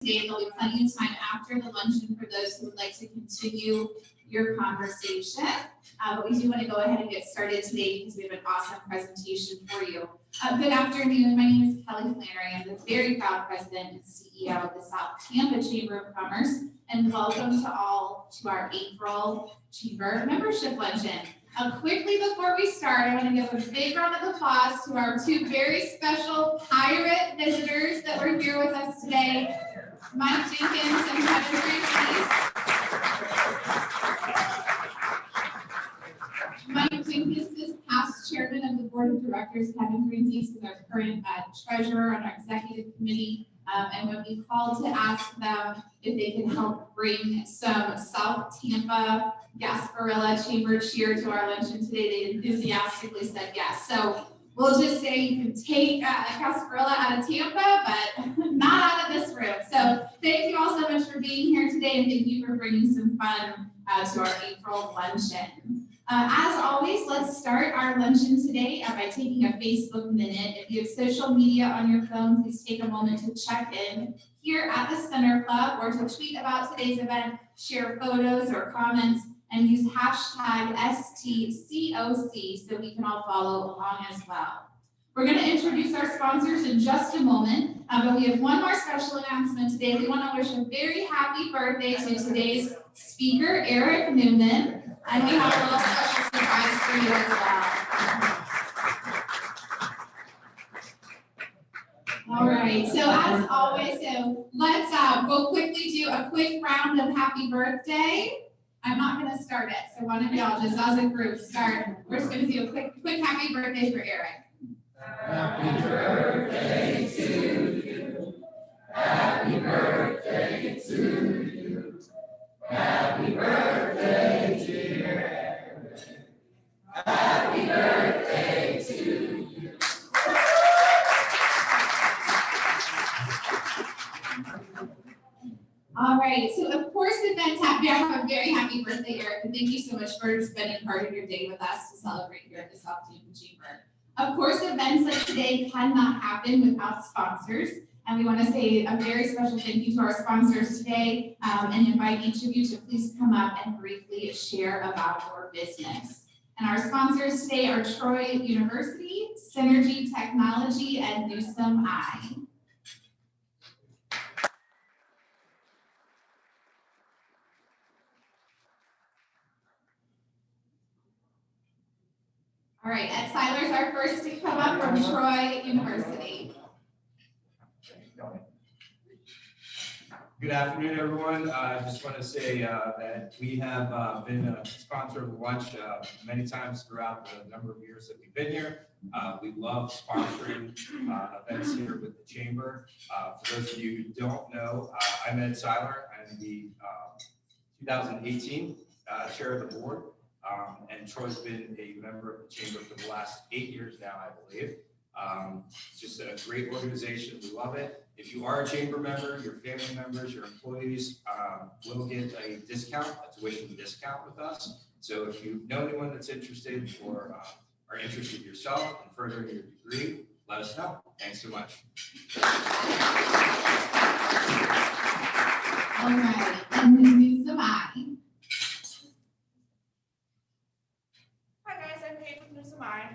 today. There'll be plenty of time after the luncheon for those who would like to continue your conversation. But we do want to go ahead and get started today because we have an awesome presentation for you. Good afternoon. My name is Kelly Flannery. I'm the very proud president and CEO of the South Tampa Chamber of Commerce. And welcome to all to our April Chamber Membership Luncheon. Quickly before we start, I want to give a big round of applause to our two very special pirate visitors that were here with us today, Mike Jenkins and Kevin Green. Mike Jenkins is past chairman of the board of directors. Kevin Green is our current treasurer on our executive committee. And when we called to ask them if they could help bring some South Tampa Gasparilla Chamber cheer to our luncheon today, they enthusiastically said yes. So we'll just say you can take Gasparilla out of Tampa, but not out of this room. So thank you all so much for being here today, and thank you for bringing some fun to our April luncheon. As always, let's start our luncheon today by taking a Facebook minute. If you have social media on your phone, please take a moment to check in here at the Center Club or to tweet about today's event, share photos or comments, and use hashtag STCOC so we can all follow along as well. We're going to introduce our sponsors in just a moment, but we have one more special announcement today. We want to wish a very happy birthday to today's speaker, Eric Newman. And we have a little special surprise for you as well. All right, so as always, let's we'll quickly do a quick round of happy birthday. I'm not going to start it, so one of y'all just as a group start. We're just going to do a quick happy birthday for Eric. Happy birthday to you. Happy birthday to you. Happy birthday, dear Eric. Happy birthday to you. All right, so of course, events have a very happy birthday, Eric, and thank you so much for spending part of your day with us to celebrate here at the South Tampa Chamber. Of course, events like today cannot happen without sponsors. And we want to say a very special thank you to our sponsors today and invite each of you to please come up and briefly share about your business. And our sponsors today are Troy University, Synergy Technology, and Newsome Eye. All right, Ed Seiler's our first to come up from Troy University. Good afternoon, everyone. I just want to say that we have been a sponsor of lunch many times throughout the number of years that we've been here. We love sponsoring events here with the Chamber. For those of you who don't know, I'm Ed Seiler. I'm the 2018 chair of the board, and Troy's been a member of the Chamber for the last 8 years now, I believe. It's just a great organization. We love it. If you are a chamber member, your family members, your employees will get a discount, a tuition discount with us. So if you know anyone that's interested or are interested yourself in furthering your degree, let us know. Thanks so much. All right, and then Newsome Eye. Hi guys, I'm Paige with Newsome Eye.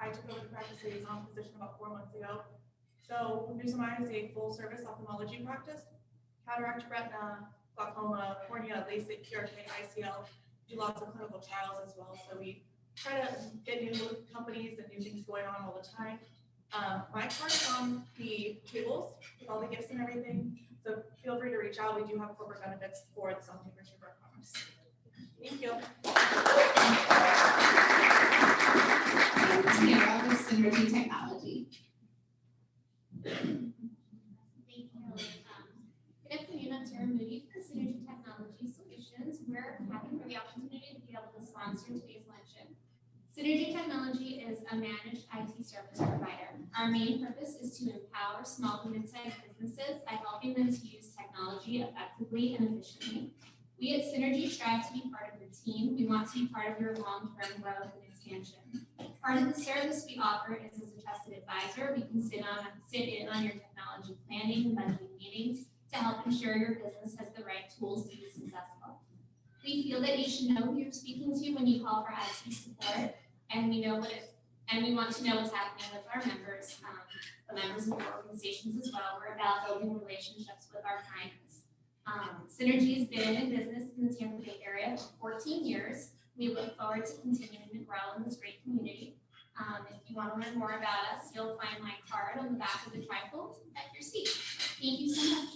I took over the practice liaison position about 4 months ago. So Newsome Eye is a full-service ophthalmology practice. Cataract, retina, glaucoma, cornea, LASIK, PRK, ICL. Do lots of clinical trials as well. So we try to get new companies and new things going on all the time. My card is on the tables with all the gifts and everything. So feel free to reach out. We do have corporate benefits for the South Tampa Chamber of Commerce. Thank you. Tara with Synergy Technology. Thank you. Good afternoon, I'm Tara Moody from Synergy Technology Solutions. We're happy for the opportunity to be able to sponsor today's luncheon. Synergy Technology is a managed IT service provider. Our main purpose is to empower small and mid-sized businesses by helping them to use technology effectively and efficiently. We at Synergy strive to be part of your team. We want to be part of your long-term growth and expansion. Part of the service we offer is as a trusted advisor. We can sit in on your technology planning and budgeting meetings to help ensure your business has the right tools to be successful. We feel that you should know who you're speaking to when you call for IT support, and we want to know what's happening with our members, the members of your organizations as well. We're about building relationships with our clients. Synergy has been in business in the Tampa Bay area for 14 years. We look forward to continuing to grow in this great community. If you want to learn more about us, you'll find my card on the back of the trifold at your seat. Thank you so much.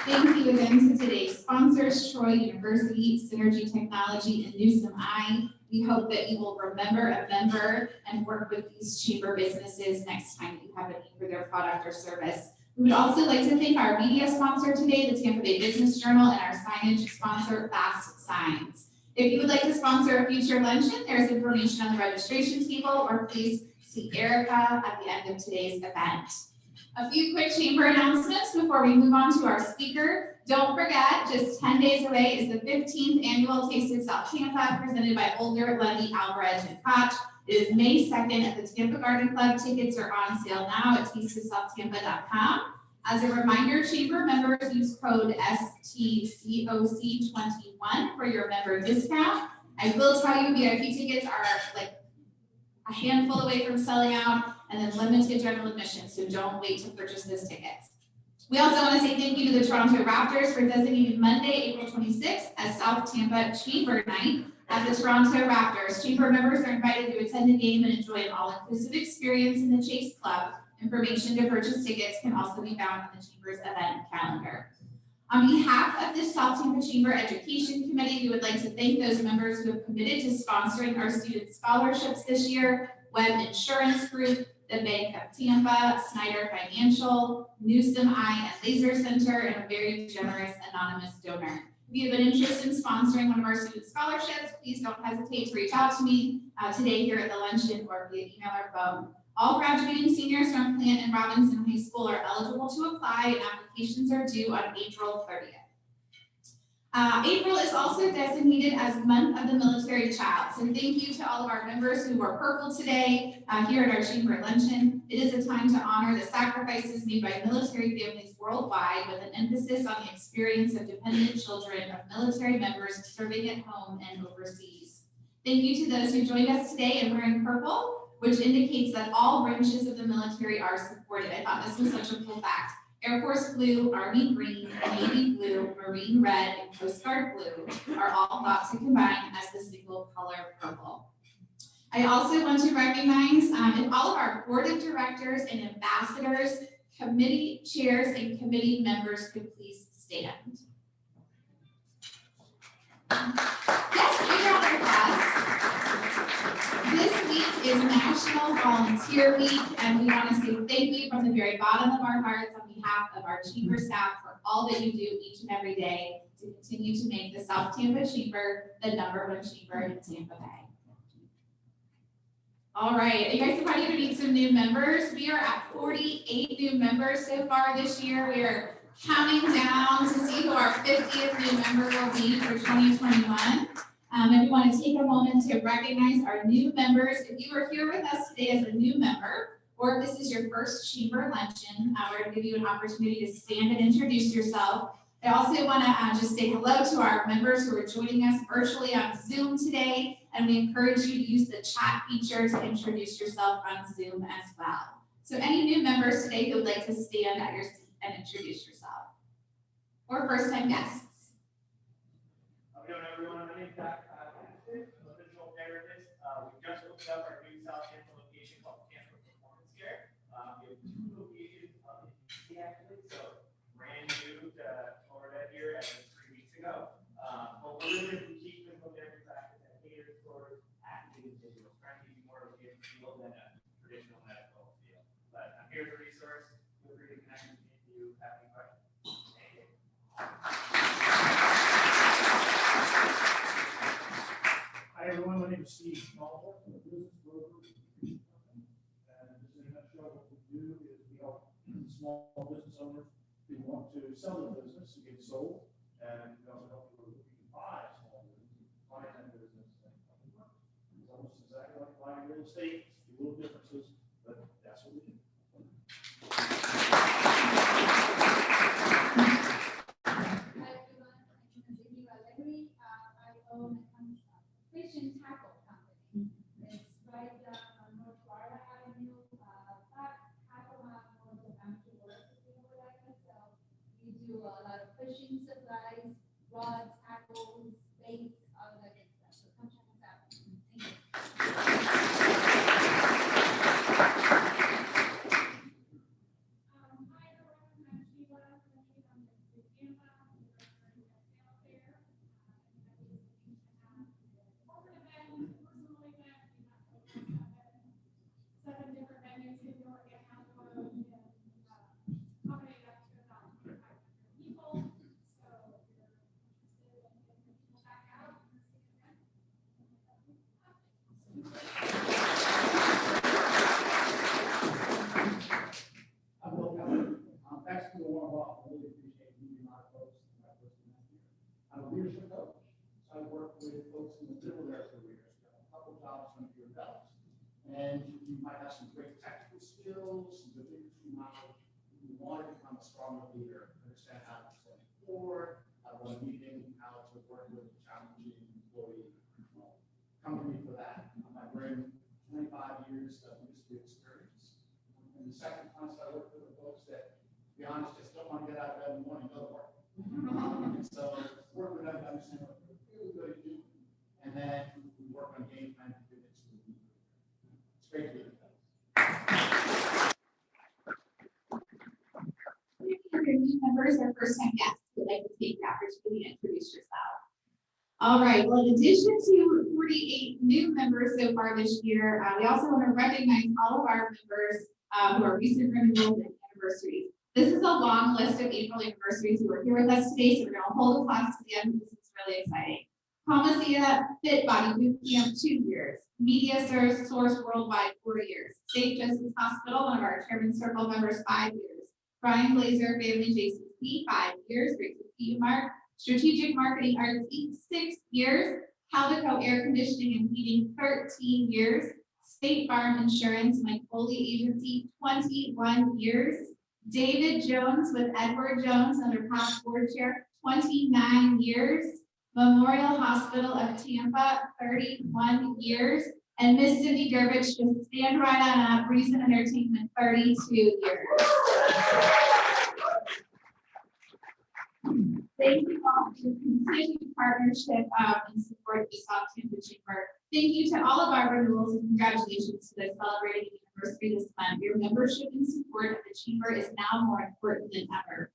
Thank you again to today's sponsors, Troy University, Synergy Technology, and Newsome Eye. We hope that you will remember a member and work with these chamber businesses next time you have a need for their product or service. We would also like to thank our media sponsor today, the Tampa Bay Business Journal, and our signage sponsor, FastSigns. If you would like to sponsor a future luncheon, there's information on the registration table, or please see Erica at the end of today's event. A few quick chamber announcements before we move on to our speaker. Don't forget, just 10 days away is the 15th annual Taste of South Tampa, presented by Older, Lundy, Alvarez, and Koch. It is May 2nd at the Tampa Garden Club. Tickets are on sale now at tasteofsouthampa.com. As a reminder, chamber members use code STCOC21 for your member discount. I will tell you, VIP tickets are like a handful away from selling out, and then limited general admission, so don't wait to purchase those tickets. We also want to say thank you to the Toronto Raptors for designating Monday, April 26th as South Tampa Chamber Night at the Toronto Raptors. Chamber members are invited to attend the game and enjoy an all-inclusive experience in the Chase Club. Information to purchase tickets can also be found on the Chamber's event calendar. On behalf of the South Tampa Chamber Education Committee, we would like to thank those members who have committed to sponsoring our student scholarships this year: Web Insurance Group, the Bank of Tampa, Snyder Financial, Newsome Eye and Laser Center, and a very generous anonymous donor. If you have an interest in sponsoring one of our student scholarships, please don't hesitate to reach out to me today here at the luncheon or via email or phone. All graduating seniors from Plant and Robinson High School are eligible to apply, and applications are due on April 30th. April is also designated as Month of the Military Child. So thank you to all of our members who wore purple today here at our chamber luncheon. It is a time to honor the sacrifices made by military families worldwide, with an emphasis on the experience of dependent children of military members serving at home and overseas. Thank you to those who joined us today and wearing purple, which indicates that all branches of the military are supported. I thought this was such a cool fact. Air Force Blue, Army Green, Navy Blue, Marine Red, and Coast Guard Blue are all thought to combine as the single color purple. I also want to recognize if all of our board of directors and ambassadors, committee chairs, and committee members could please stand. Yes, big round of applause. This week is National Volunteer Week, and we want to say thank you from the very bottom of our hearts on behalf of our chamber staff for all that you do each and every day to continue to make the South Tampa Chamber the #1 chamber in Tampa Bay. All right, you guys are ready to meet some new members. We are at 48 new members so far this year. We are counting down to see who our 50th new member will be for 2021. And we want to take a moment to recognize our new members. If you are here with us today as a new member, or if this is your first chamber luncheon, we're going to give you an opportunity to stand and introduce yourself. I also want to just say hello to our members who are joining us virtually on Zoom today, and we encourage you to use the chat feature to introduce yourself on Zoom as well. So any new members today who would like to stand at your seat and introduce yourself, or first-time guests. How's it going, everyone? My name is Zach. I'm a digital therapist. We just opened up our new South Tampa location called Tampa Performance Care. We have 2 locations in DC, actually, so brand new to Florida here as of 3 weeks ago. But we're really boutique physical therapy practice that caters towards active individuals, trying to give you more of a gift field than a traditional medical field. But I'm here as a resource. Feel free to connect with me if you have any questions. Thank you. Hi, everyone. My name is Steve Smallwood. I'm a business broker. And just in a nutshell, what we do is we help small business owners who want to sell their business to get sold. And we also help people who can buy a small business, buy that business. It's almost exactly like buying real estate. A little differences, but that's what we do. fishing supplies, rods, tackles, baits, all that good stuff. So come check us out. Thank you. Hi everyone, I'm Sheila. I'm from Tampa. We're a sale fair. Corporate event, personal event, we have 7 different venues in New York and Tampa, and accommodate up to about 2,500 people. So if you're interested in getting people back out, I'm Bill Keller. Thanks for the warm welcome. I really appreciate meeting a lot of folks in my first semester here. I'm a leadership coach. So I work with folks in the middle of their careers. We have a couple jobs under your belt. And you might have some great technical skills, some good leadership knowledge. You want to become a stronger leader, understand how to present forward, how to run a meeting, how to work with a challenging employee. Well, come to me for that. I bring 25 years of industry experience. And the second class I work with are folks that, to be honest, just don't want to get out of bed in the morning and go to work. And so work with them to understand what they're really good at doing. And then we work on game plan to do it. It's great to be with them. New members or first-time guests would like to take the opportunity to introduce yourself. All right, well, in addition to 48 new members so far this year, we also want to recognize all of our members who are recent renewals and anniversaries. This is a long list of April anniversaries who are here with us today, so we're going to hold a class to the end. This is really exciting. Palmacia Fit Body Boot Camp, 2 years. Media Source Worldwide, 4 years. St. Joseph's Hospital, one of our Chairman Circle members, 5 years. Brian Glazer Family JCC, 5 years. Great to see you, Mark. Strategic Marketing Arts, 6 years. Caldico Air Conditioning and Heating, 13 years. State Farm Insurance, Mike Foley Agency, 21 years. David Jones with Edward Jones, under past board chair, 29 years. Memorial Hospital of Tampa, 31 years. And Miss Cindy Dervich, just stand right on up, Reason Entertainment, 32 years. Thank you all for your continued partnership and support of the South Tampa Chamber. Thank you to all of our renewals and congratulations to the celebrating anniversary this month. Your membership and support of the Chamber is now more important than ever.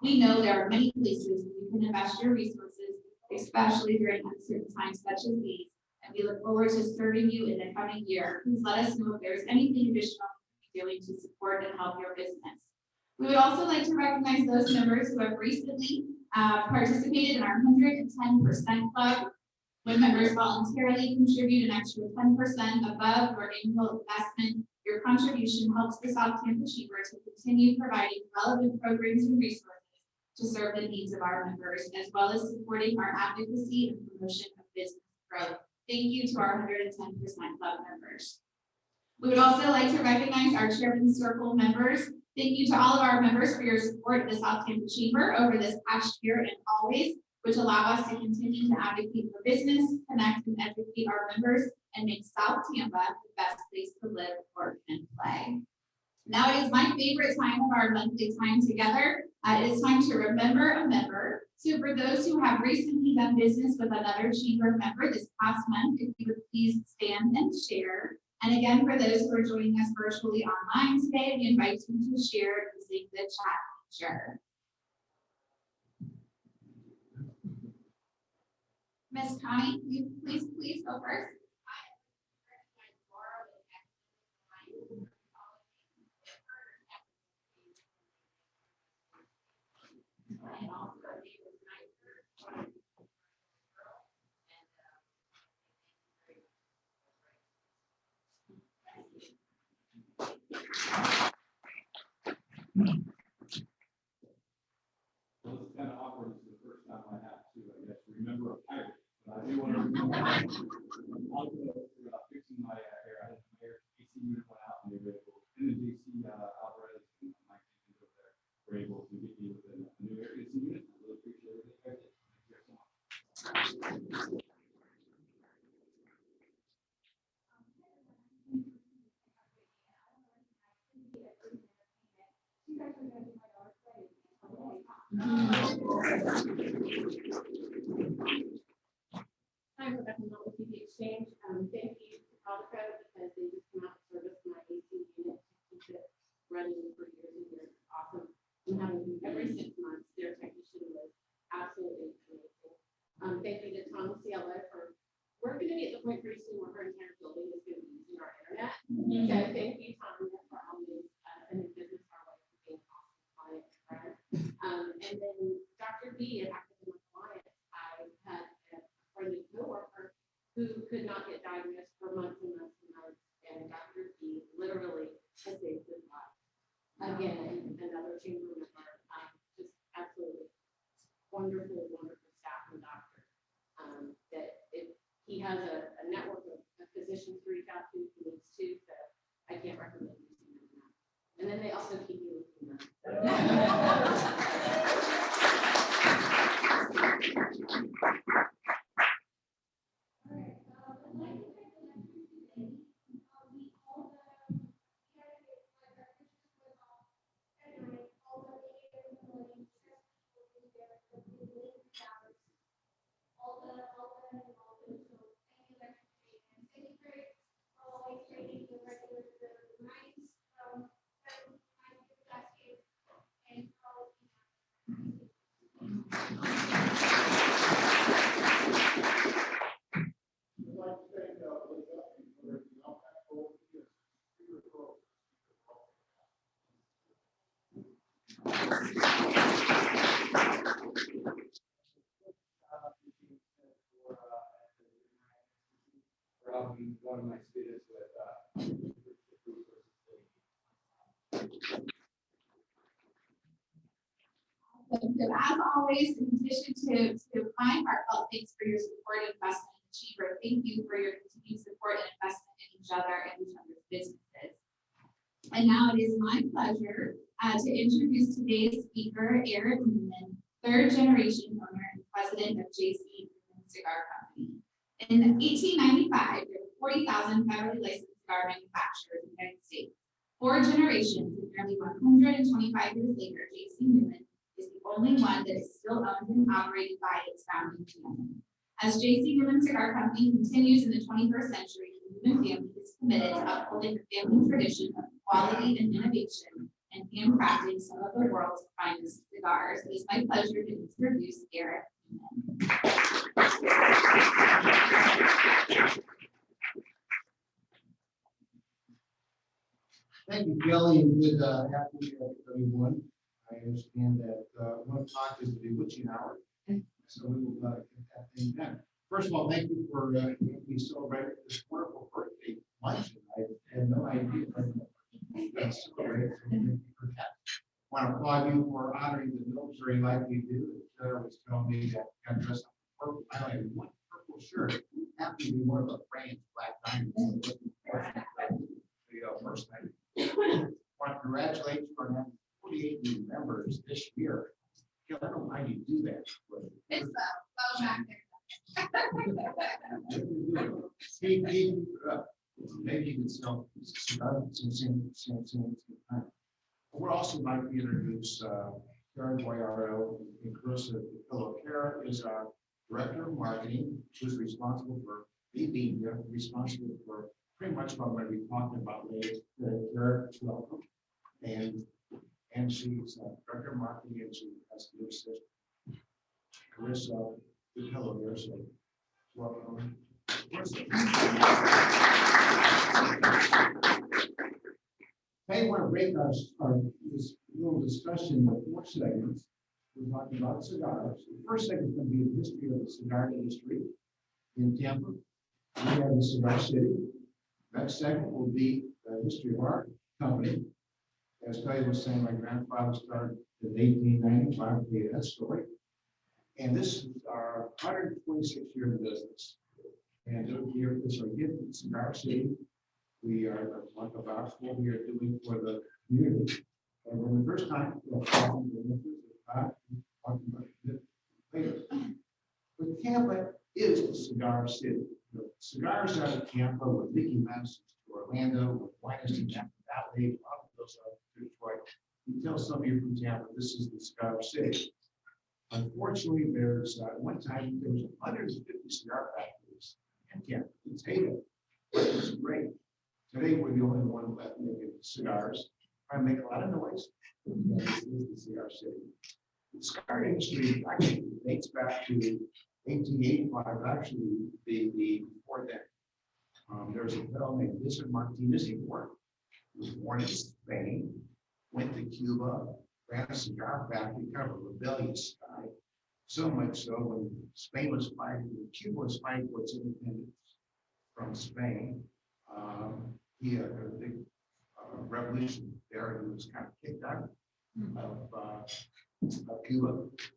We know there are many places where you can invest your resources, especially during uncertain times such as these, and we look forward to serving you in the coming year. Please let us know if there's anything additional you're doing to support and help your business. We would also like to recognize those members who have recently participated in our 110% club. When members voluntarily contribute an extra 10% above your annual investment, your contribution helps the South Tampa Chamber to continue providing relevant programs and resources to serve the needs of our members, as well as supporting our advocacy and promotion of business growth. Thank you to our 110% club members. We would also like to recognize our Chairman Circle members. Thank you to all of our members for your support of the South Tampa Chamber over this past year and always, which allow us to continue to advocate for business, connect and educate our members, and make South Tampa the best place to live, work, and play. Now it is my favorite time of our monthly time together. It is time to remember a member. So for those who have recently done business with another chamber member this past month, if you would please stand and share. And again, for those who are joining us virtually online today, we invite you to share using the chat feature. Miss Connie, you please go first. Well, it's kind of awkward. It's the first time I have to, I guess, remember a pirate. But I do want to remember. I'll go about fixing my hair. I had my hair AC unit went out and they were able, and the DC operators and my team over there were able to get me within a new air AC unit. I really appreciate everything you guys did. Thank you guys so much. Hi, Rebecca Mott with the Exchange. Thank you to Calico because they just come out and service my AC unit to keep it running for years and years. Awesome. I'm having them every 6 months. Their technician was absolutely amazing. Thank you to Tom Cielo for, we're going to be at the point pretty soon where her entire building is going to be using our internet. So thank you, Tom, for always sending business our way for being awesome client friend. And then Dr. B at Academic Alliance, I had a friendly coworker who could not get diagnosed for months and months and months, and Dr. B literally has saved his life. Again, another chamber member, just absolutely wonderful, wonderful staff and doctor. That if he has a network of physicians to reach out to if he needs to, so I can't recommend using them enough. And then they also keep you looking up. For helping one of my students with So as always, in addition to my heartfelt thanks for your support and investment in the chamber, thank you for your continued support and investment in each other and each other's businesses. And now it is my pleasure to introduce today's speaker, Eric Newman, third generation owner and president of JC Newman Cigar Company. In 1895, there were 40,000 federally licensed cigar manufacturers in the United States. 4 generations and nearly 125 years later, JC Newman is the only one that is still owned and operated by its founding family. As JC Newman Cigar Company continues in the 21st century, the Newman family is committed to upholding the family tradition of quality and innovation and handcrafting some of the world's finest cigars. It is my pleasure to introduce Eric Newman. Thank you, Kelly, and good afternoon, everyone. I understand that 1 o'clock is the bewitching hour, so we will get that thing done. First of all, thank you for we celebrated this wonderful birthday luncheon. I had no idea. That's so great. So thank you for that. I want to applaud you for honoring the military like you do. Sarah was telling me that I got dressed up in purple. I don't have one purple shirt. It happened to be one of the brand's black diamonds. First night. I want to congratulate you on having 48 new members this year. I don't know why you do that. It's well back there. Maybe you can sell some. We're also like to introduce Karen Boyaro and Carissa Pillow. is our director of marketing, who's responsible for being responsible for pretty much what I'm going to be talking about later. Karen, welcome. And she's director of marketing, and she has to assist Carissa the Pillow here. So welcome. I want to break our this little discussion with 4 segments. We're talking about cigars. The first segment is going to be the history of the cigar industry in Tampa. We have the Cigar City. Next segment will be the history of our company. As Kelly was saying, my grandfather started in 1895. We that story. And this is our 126 year of business. And here is our gift in Cigar City. We are like about what we are doing for the community. And for the first time, we're talking about later. But Tampa is the cigar city. The cigars out of Tampa with Mickey Mouse to Orlando, with Winest and Napa Valley, a lot of those are to Detroit. You tell some of you from Tampa, this is the cigar city. Unfortunately, there's, one time, there was 150 cigar factories in Tampa. It's heyday. It was great. Today, we're the only one left making cigars. I make a lot of noise. This is the cigar city. The cigar industry actually dates back to 1885, actually, before that. There's a fellow named Newsome Martinez. He was born in Spain, went to Cuba, ran a cigar factory, kind of a rebellious guy. So much so when Spain was fighting, Cuba was fighting for its independence from Spain. He had a big revolution there. He was kind of kicked out of Cuba,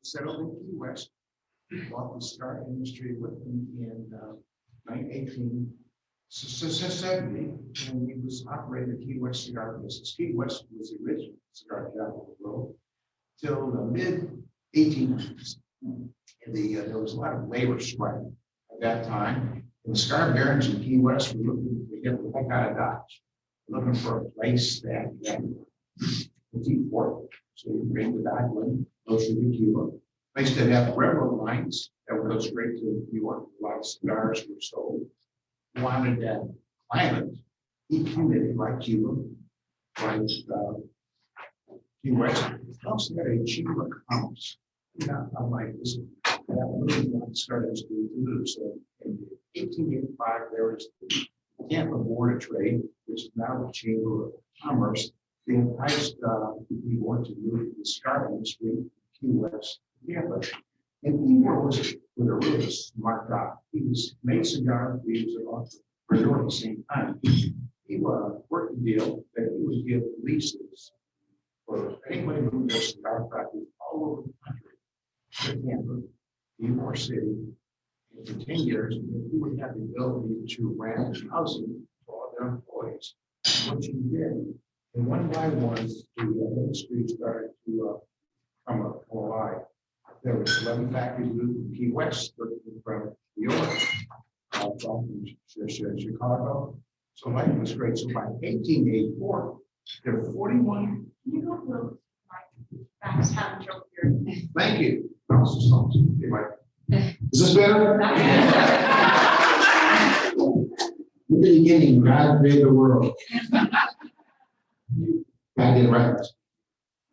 settled in Key West, bought the cigar industry with him in 1870, and he was operating the Key West cigar business. Key West was the original cigar capital of the world till the mid-1800s. And there was a lot of labor strike at that time. And the cigar barons in Key West were looking to get the heck out of Dodge, looking for a place that would keep work. So you bring the Dodge one closer to Cuba. Place that had railroad lines that would go straight to New York. A lot of cigars were sold. Wanted that climate, heat humidity like Cuba, like Key West. Also had a cheaper commerce. Not unlike this, that really started to do. So in 1885, there was the Tampa Board of Trade, which is now the Chamber of Commerce. They enticed people to move to the cigar industry, Key West, Tampa. And Igor was a really smart guy. He made cigars, he was an entrepreneur at the same time. He worked a deal that he would give leases for anybody who does cigar factories all over the country. Tampa, Ybor City, and for 10 years, he would have the ability to rent housing for all their employees. What he did, and one by one, the industry started to come alive. There was 11 factories moved from Key West, from New York, from Chicago. So life was great. So by 1884, there were 41. Thank you. Is this better? In the beginning, God made the world. God did right.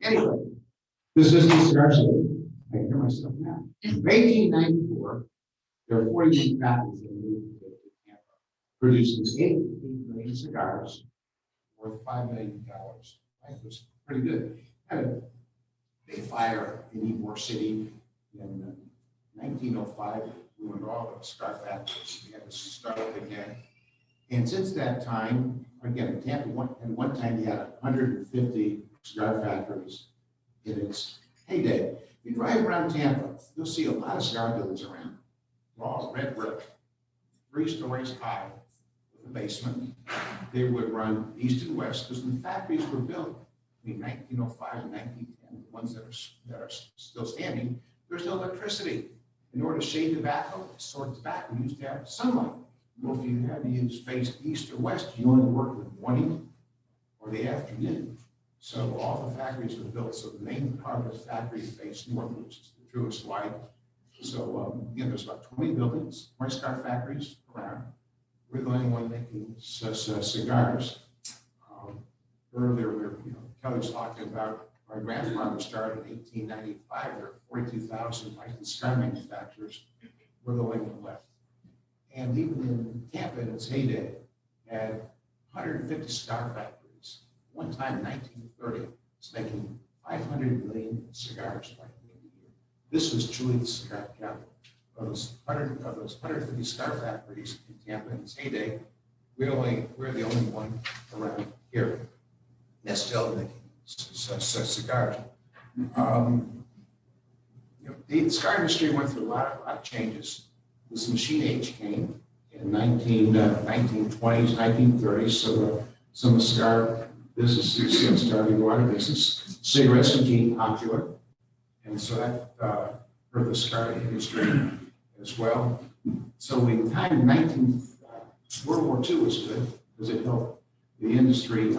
Anyway, this is the cigar city. I can hear myself now. In 1894, there were 41 factories that moved to Tampa, producing 8 million cigars worth $5 million. Life was pretty good. Had a big fire in Ybor City in 1905. We went to all the cigar factories. We had to start up again. And since that time, again, Tampa, at one time, you had 150 cigar factories in its heyday. If you drive around Tampa, you'll see a lot of cigar buildings around. They're all red brick, 3 stories high with a basement. They would run east and west because the factories were built between 1905 and 1910, the ones that are still standing. There's no electricity. In order to shade tobacco, sort tobacco, you used to have sunlight. Well, if you had to use face east or west, you only work in the morning or the afternoon. So all the factories were built. So the main part of the factory faced north, which is the truest light. So again, there's about 20 buildings, 20 cigar factories around. We're the only one making cigars. Earlier, Kelly was talking about my grandfather started in 1895. There were 42,000 licensed cigar manufacturers. We're the only one left. And even in Tampa, in its heyday, had 150 cigar factories. One time in 1930, it's making 500 million cigars by the end of the year. This was truly the cigar capital. Of those 150 cigar factories in Tampa in its heyday, we're the only one around here that's still making cigars. The cigar industry went through a lot of changes. This machine age came in 1920s, 1930s. So some of the cigar businesses started to go out of business. Cigarettes became popular, and so that hurt the cigar industry as well. So in the time World War II was good because it helped the industry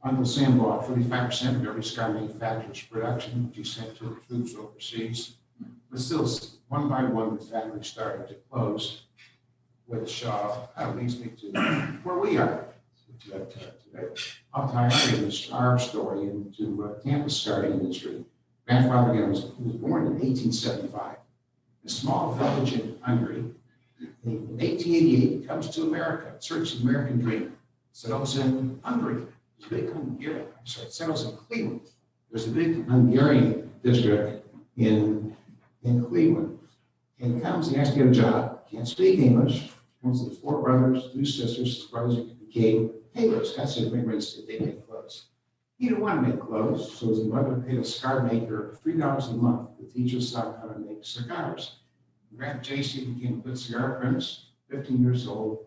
Uncle Sam bought 45% of every cigar manufacturer's production, which he sent to the troops overseas. But still, one by one, the factory started to close, which leads me to where we are today. I'll tie our story into Tampa's cigar industry. Grandfather again was born in 1875, a small village in Hungary. In 1888, he comes to America, searches the American dream, settles in Hungary. There's a big Hungarian, settles in Cleveland. There's a big Hungarian district in Cleveland. And he comes, he has to get a job, can't speak English, comes to 4 brothers, 2 sisters, his brothers became tailors. That's the immigrants that they make clothes. He didn't want to make clothes, so his mother paid a cigar maker $3 a month to teach his son how to make cigars. Grant J.C. became a good cigar apprentice, 15 years old.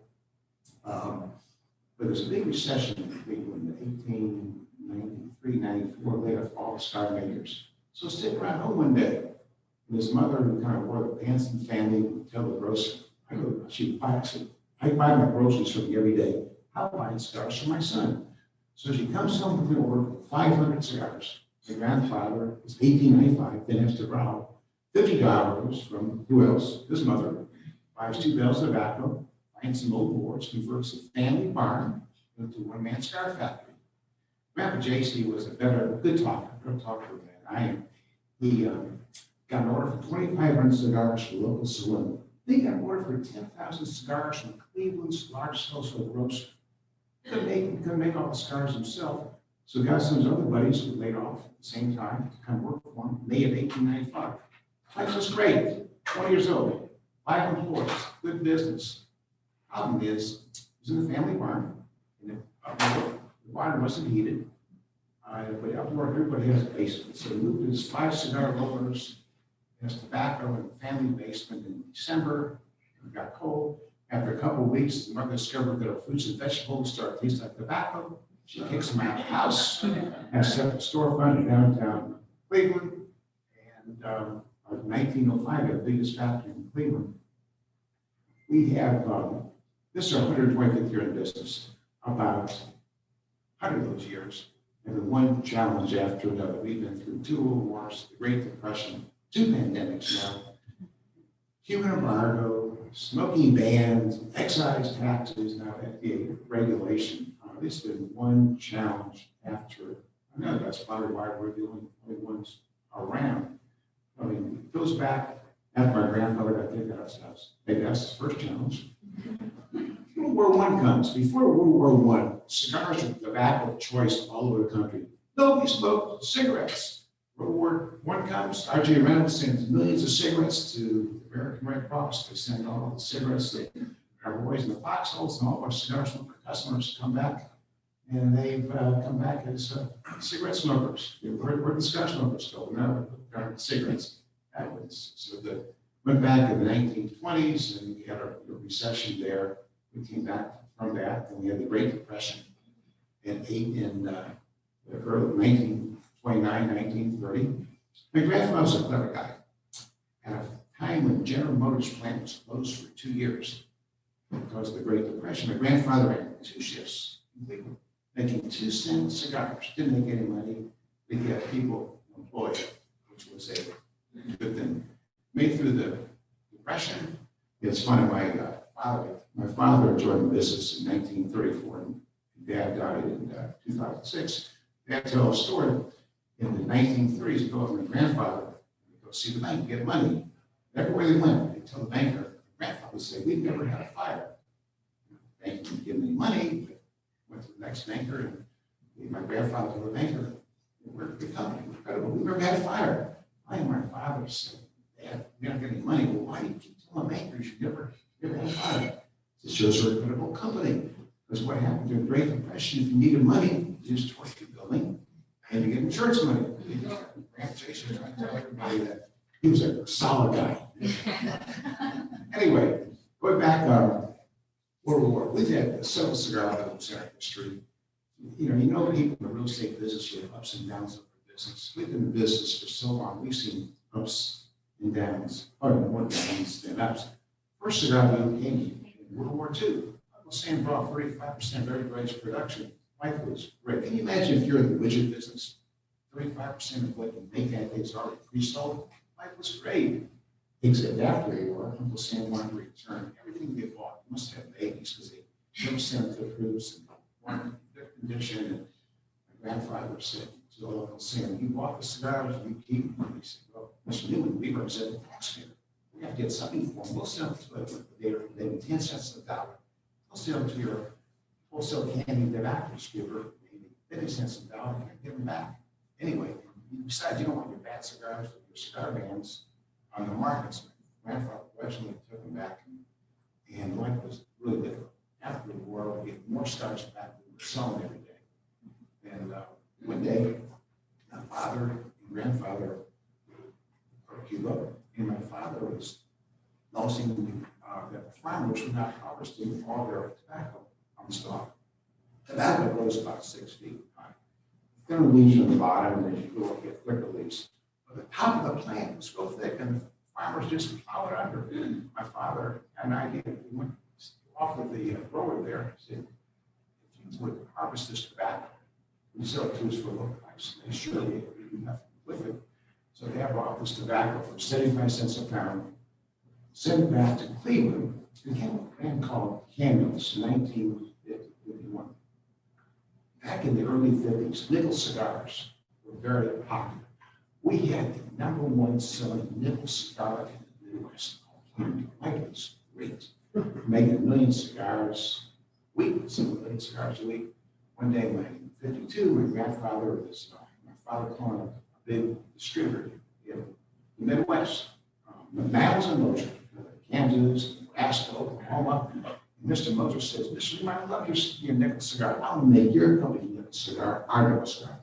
But there's a big recession in Cleveland in 1893, 94, laid off all the cigar makers. So sitting around home one day, and his mother, who kind of wore the pants in the family, would tell the grocer, I buy my groceries from you every day. I'll buy cigars for my son. So she comes home from work with 500 cigars. My grandfather is 1895, then has to borrow $50 from who else? His mother, buys 2 bales of tobacco, finds some old boards, converts a family barn into a one-man cigar factory. Grandpa J.C. was a good talker than I am. He got an order for 2,500 cigars from a local saloon. They got an order for 10,000 cigars from Cleveland's largest household roaster. Couldn't make all the cigars himself, so he got some of his other buddies who were laid off at the same time to come work for him. May of 1895. Life was great. 20 years old, 5 employees, good business. Problem is, he was in the family barn, and the water wasn't heated. But outdoor, everybody has a basement, so he moved his 5 cigar rollers, his tobacco in the family basement in December. It got cold. After a couple of weeks, the mother discovered that her fruits and vegetables started to taste like tobacco. She kicks him out of the house, has set up a storefront in downtown Cleveland. And in 1905, the biggest factory in Cleveland. We have, this is our 125th year in business, about 100 of those years. And then one challenge after another. We've been through 2 world wars, the Great Depression, 2 pandemics now, Cuban embargo, smoking bans, excise taxes, now FDA regulation. It's been one challenge after another. That's probably why we're the only ones around. I mean, it goes back after my grandfather got taken out of his house. Maybe that's his first challenge. World War I comes. Before World War I, cigars were tobacco of choice all over the country. Nobody smoked cigarettes. World War I comes. R.J. Reynolds sends millions of cigarettes to the American Red Cross. They send all the cigarettes that our boys in the foxholes and all of our cigar smoker customers come back. And they've come back as cigarette smokers. Where the cigar smokers go? Now they're cigarettes. That was so good. Went back in the 1920s and we had a recession there. We came back from that, and we had the Great Depression in the early 1929, 1930. My grandfather was a clever guy. At a time when General Motors plant was closed for 2 years because of the Great Depression, my grandfather ran 2 shifts in Cleveland, making 2 cent cigars. Didn't make any money. They get people employed, which was a good thing. Made through the Depression. It's funny, my father joined the business in 1934, and Dad died in 2006. Dad tells a story. In the 1930s, he goes with my grandfather, he goes see the bank, get money. Everywhere they went, they tell the banker, grandfather would say, we've never had a fire. The bank didn't give him any money, but went to the next banker, and my grandfather told the banker, we're a good company, we're incredible, we've never had a fire. I and my father said, Dad, we don't get any money. Well, why do you keep telling bankers you never had a fire? It shows we're a credible company. Because what happened during the Great Depression, if you needed money, you just torched your building and you get insurance money. Grant Jason, I tell everybody that he was a solid guy. Anyway, going back World War, we've had several cigar outlets in our history. You know people in the real estate business, you have ups and downs of the business. We've been in business for so long, we've seen ups and downs, or more downs than ups. First cigar deal came in World War II. Uncle Sam brought 35% of everybody's production. Life was great. Can you imagine if you're in the widget business, 35% of what you make that day is already pre-sold? Life was great. Except after they were, Uncle Sam wanted to return everything they bought. They must have babies because they never sent them to the cruise and weren't in good condition. And my grandfather said to Uncle Sam, you bought the cigars, you keep them. He said, well, Mr. Newman, we represent the taxpayer. We have to get something for them. We'll sell them to they were 10 cents a dollar. We'll sell them to your wholesale candy tobacco distributor, maybe 50 cents a dollar, and give them back. Anyway, besides, you don't want your bad cigars with your cigar bands on the markets. My grandfather originally took them back, and life was really different. After the war, we get more cigars back than we were selling every day. And one day, my father and grandfather were Cuba, and my father was noticing that the farmers were not harvesting all their tobacco on the stalk. Tobacco grows about 6 feet high. Thinner leaves from the bottom, and as you go up, get thicker leaves. But the top of the plant was so thick, and the farmers just plowed under. My father had an idea. He went off with the grower there. He said, if you would harvest this tobacco, we sell it to us for a low price. They surely would do nothing with it. So they bought this tobacco for 75 cents a pound, sent it back to Cleveland, and became a brand called Camels in 1951. Back in the early 50s, nickel cigars were very popular. We had the #1 selling nickel cigar in the Midwest. Life was great. Making 1 million cigars a week, some 1 million cigars a week. One day in 1952, my grandfather was, my father calling a big distributor in the Midwest, Miles and Moser, Kansas, Nebraska, Oklahoma. And Mr. Moser says, Mr. Newman, I love your nickel cigar. I'll make your company nickel cigar, our nickel cigar.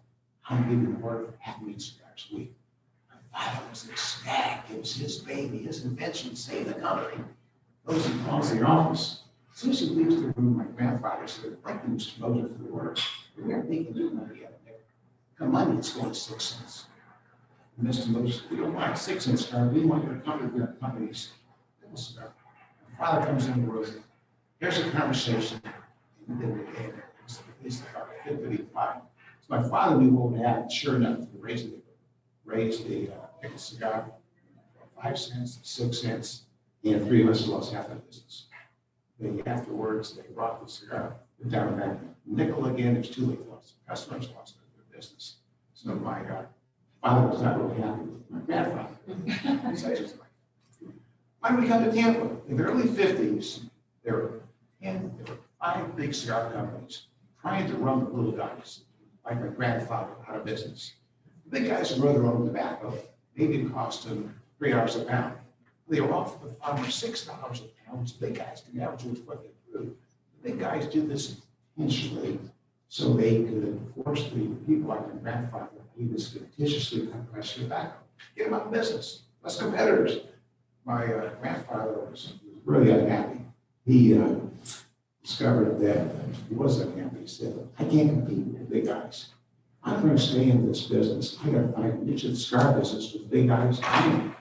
I'll give you an order for 500,000 cigars a week. My father was ecstatic. It was his baby, his invention, saved the company. Goes and calls the office. As soon as he leaves the room, my grandfather said, thank you, Mr. Moser, for the order. We aren't making any money out of it. The money is going 6 cents. And Mr. Moser said, we don't want 6 cents cigar. We want your company's nickel cigar. My father comes in the room. Here's a conversation. And then it's about 55. So my father knew what would happen. Sure enough, they raised the nickel cigar from 5 cents to 6 cents. And 3 months lost half that business. Then afterwards, they brought the cigar down back. Nickel again, it's too late. Lost customers, lost their business. So my father was not really happy with my grandfather. So just like, why did we come to Tampa? In the early 50s, there were 5 big cigar companies trying to run the little guys, like my grandfather, out of business. The big guys would grow their own tobacco. Maybe it cost them $3 a pound. They were offering the farmer $6 a pound. So big guys can average with what they grew. The big guys did this intentionally so they could force the people like my grandfather to do this fictitiously compressed tobacco. Get them out of business. Less competitors. My grandfather was really unhappy. He discovered that he was unhappy. He said, I can't compete with the big guys. I'm going to stay in this business. I got to find a niche in the cigar business with big guys. I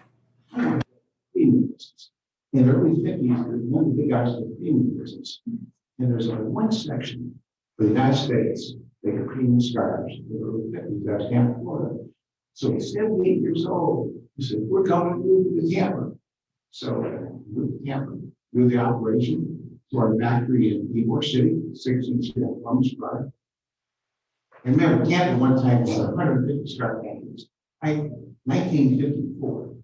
want to premium business. In the early 50s, one of the big guys in the premium business. And there's only one section for the United States that could premium cigars in the early 50s. That was Tampa, Florida. So he's 78 years old. He said, we're coming to move to Tampa. So we moved to Tampa, moved the operation to our factory in Ybor City, 16th Street on Plum Drive. And remember, Tampa one time was 150 cigar factories. By 1954,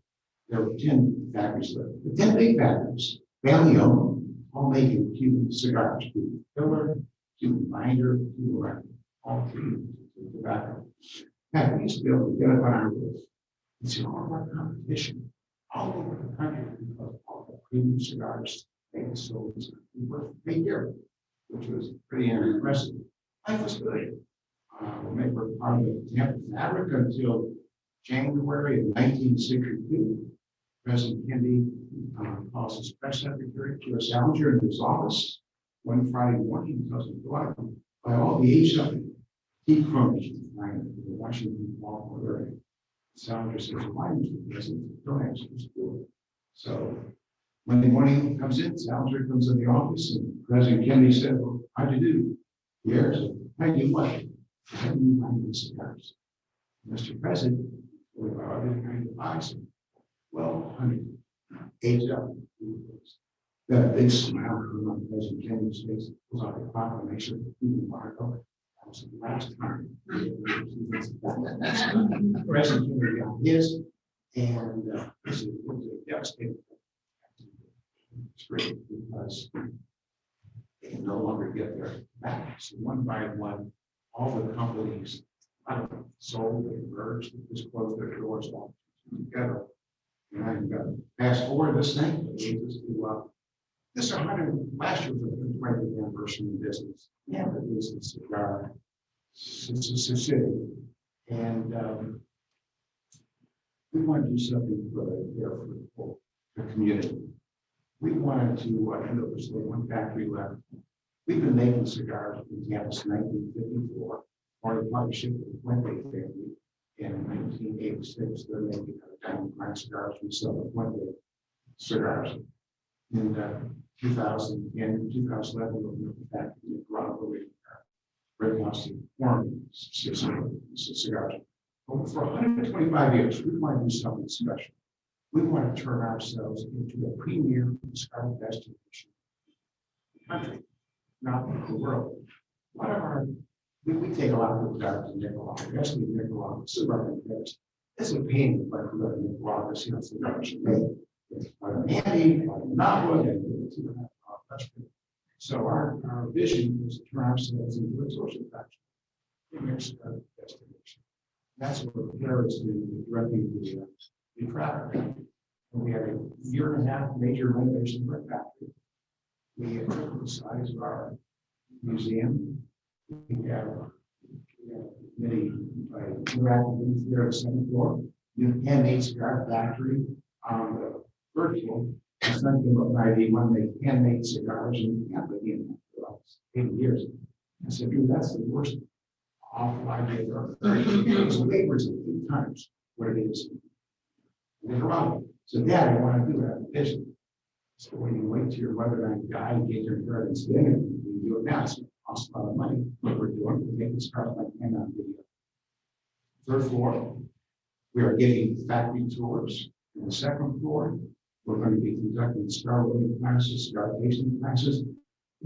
there were 10 factories left. The 10 big factories, family owned, all making Cuban cigars, Cuban filler, Cuban binder, Cuban wrapper, all Cuban tobacco. In fact, we used to be able to get up on our roof and see all of our competition all over the country because all the premium cigars they sold we worked for a year, which was pretty impressive. Life was good. We were part of the Tampa fabric until January of 1962. President Kennedy calls his press secretary to a Salinger in his office one Friday morning and tells him, go out and buy all the age of tea crumbles in the Washington Baltimore area. Salinger says, why did the president don't answer the school? So Monday morning comes in, Salinger comes in the office, and President Kennedy said, well, how'd you do? Yes, how do you what? How do you buy these cigars? Mr. President, we're already trying to buy some. Well, honey, age up. Got a big smile on President Kennedy's face. Was on the bottom to make sure that people are going. That was the last time. President Kennedy on his, and it was a devastating. It's great because they can no longer get their back. So one by one, all the companies sold, they merged, they just closed their doors all together. And I'm going to fast forward this thing. This is 100, last year was the 20th anniversary of business. Yeah, but this is cigar. It's a city. And we want to do something for the community. We wanted to end up with one factory left. We've been making cigars in Tampa since 1954, part of partnership with the Fuente family. In 1986, they're making diamond grind cigars. We sell the Fuente cigars. In 2010, 2011, we opened up the factory in Toronto, Red House formed cigars. But for 125 years, we want to do something special. We want to turn ourselves into a premier cigar destination in the country, not in the world. What are our, we take a lot of people down to Nicaragua, especially Nicaragua, cigar invest. It's a pain like we live in Nicaragua, see how cigars are made. It's by Andy, by Napa, and so our vision is to turn ourselves into a social factor, premier cigar destination. That's what Paris did directly to the traffic. We had a year and a half major renovation of our factory. We tripled the size of our museum. We have many interactive booths there on the second floor. New handmade cigar factory on the third floor. My son came up with an idea, one make handmade cigars in Tampa in 8 years. I said, dude, that's the worst awful idea ever. It's labors 8 times what it is in Nicaragua. So Dad, I want to do that vision. So when you wait till your mother and die and get your inheritance, then we do it now. It's cost a lot of money. What we're doing, we're making cigars like hand on video. Third floor, we are giving factory tours. On the second floor, we're going to be conducting cigar rolling classes, cigar tasting classes.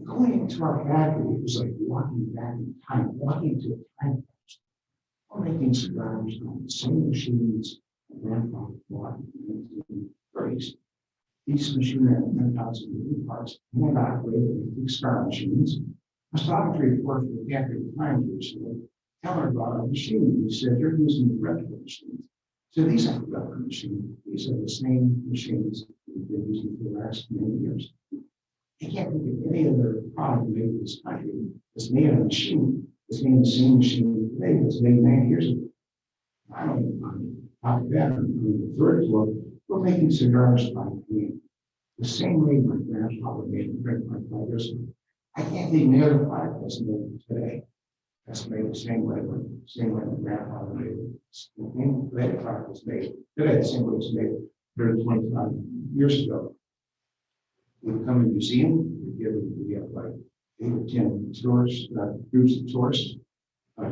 Going into our factory, it was like walking back in time, walking to a time capsule. We're making cigars on the same machines grandfather bought in the 1930s. These machines had 10,000 moving parts, hand operated big cigar machines. I was talking to a reporter from the factory at the time recently, telling her about a machine. He said, you're using the replica machines. So these aren't replica machines. These are the same machines we've been using for the last many years. You can't think of any other product made in this country that's made on a machine. It's made the same machine today that's made 90 years ago. I don't know. Top of that, on the third floor, we're making cigars by hand. The same way my grandfather made them 25 years ago. I can't think of any other product that's made today. That's made the same way my grandfather made it. The same product was made today, the same way it was made 30, 25 years ago. We come to the museum, we have like 8 or 10 tours, groups of tourists.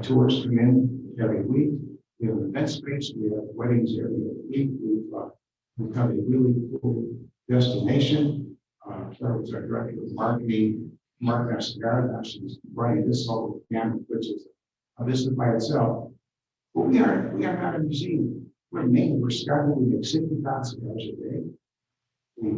Tours come in every week. We have an event space. We have weddings every week. We've become a really cool destination. Claire was our director of marketing, Mark Cigar. Now she's running this whole gamut, which is a business by itself. But we are not a museum. We're cigar. We make 60,000 cigars a day. We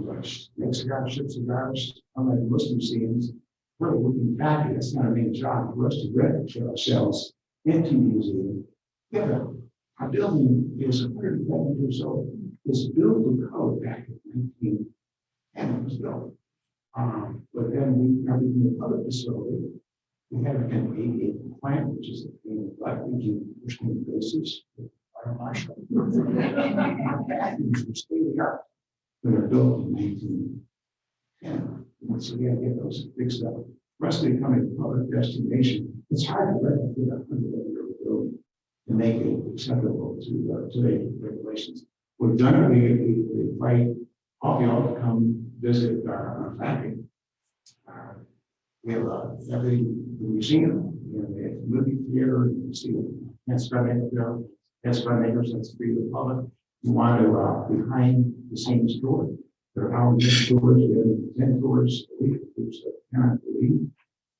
make cigars, ship cigars. Unlike most museums, we're a working factory. That's not our main job for us to register ourselves into the museum. Yeah, our building is 111 years old. It's built to code back in 1910 it was built. But then we have in the other facility. We have an ADA plant, which is a black region pushing basis. Fire marshal. Our bathrooms were state of the art. They were built in 1910. And so we got to get those fixed up. For us to become a public destination, it's hard to replicate a 100-year-old building and make it acceptable to today's regulations. We've done it. We invite all y'all to come visit our factory. We have everything, the museum, And the movie theater, you can see cigar makers, that's free to the public. You want to behind the same store. There are hours of stores, we have 10 stores a week, which I cannot believe.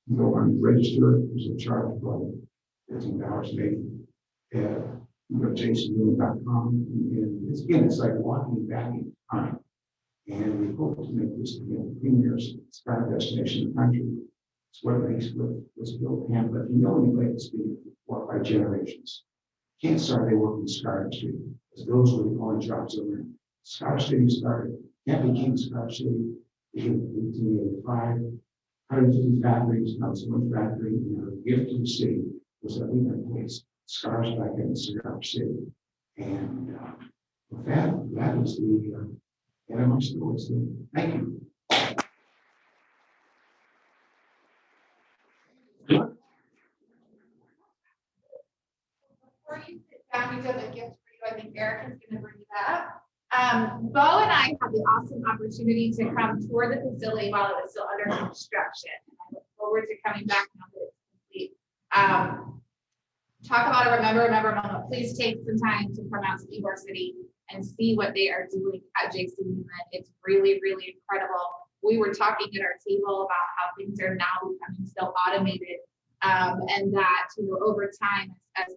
You go on the register, there's a charge for $15 maybe. You go to jasonnewman.com, and it's like walking back in time. And we hope to make this the premier cigar destination in the country. It's what makes what's built Tampa. You know, anybody that's been for 4 or 5 generations. Can't start their work in the cigar industry. Because those were the only jobs that were in. Cigar City started. Tampa became Cigar City in 1885. 150 factories, not so much factory. You know, the gift to the city was that we can place cigars back in Cigar City. And with that was the end of my story. So thank you. Before you sit down, we have a gift for you. I think Eric is going to bring that up. Bo and I had the awesome opportunity to come tour the facility while it was still under construction. I look forward to coming back now that it's complete. Talk about a remember moment. Please take some time to come out to Ybor City and see what they are doing at JC Newman. It's really, really incredible. We were talking at our table about how things are now becoming so automated, and that over time, as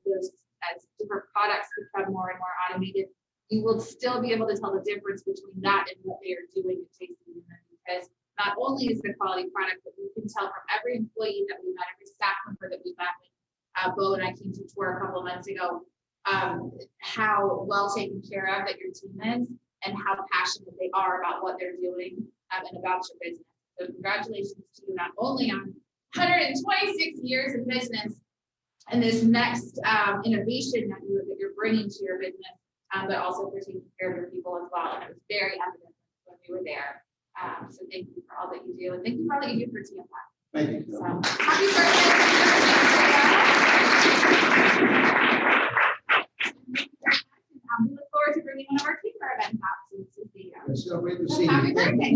different products become more and more automated, you will still be able to tell the difference between that and what they are doing at JC Newman, because not only is the quality product, but you can tell from every employee that we met, every staff member that we met with. Bo and I came to tour a couple of months ago, how well taken care of that your team is and how passionate they are about what they're doing and about your business. So congratulations to you, not only on 126 years of business and this next innovation that you're bringing to your business, but also for taking care of your people as well. And it was very evident when we were there. So thank you for all that you do, and thank you for all that you do for Tampa. Thank you. So, happy birthday. We look forward to bringing one of our chamber events out to see you. It's so great to see you. Happy birthday.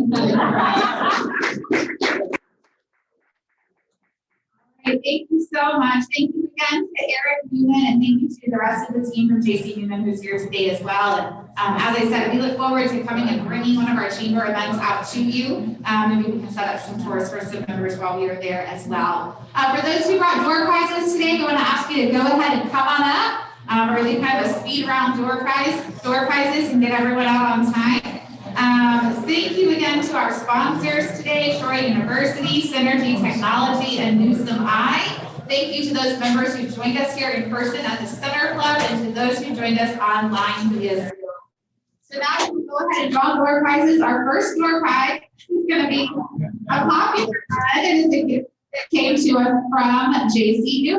Thank you so much. Thank you again to Eric Newman, and thank you to the rest of the team from JC Newman who's here today as well. And as I said, we look forward to coming and bringing one of our chamber events out to you. Maybe we can set up some tours for some members while we are there as well. For those who brought door prizes today, we want to ask you to go ahead and come on up. We're doing kind of a speed round door prizes and get everyone out on time. Thank you again to our sponsors today, Troy University, Synergy Technology, and Newsome Eye. Thank you to those members who joined us here in person at the Center Club and to those who joined us online via Zoom. So now we can go ahead and draw door prizes. Our first door prize is going to be a popular one, and it's a gift that came to us from JC Newman.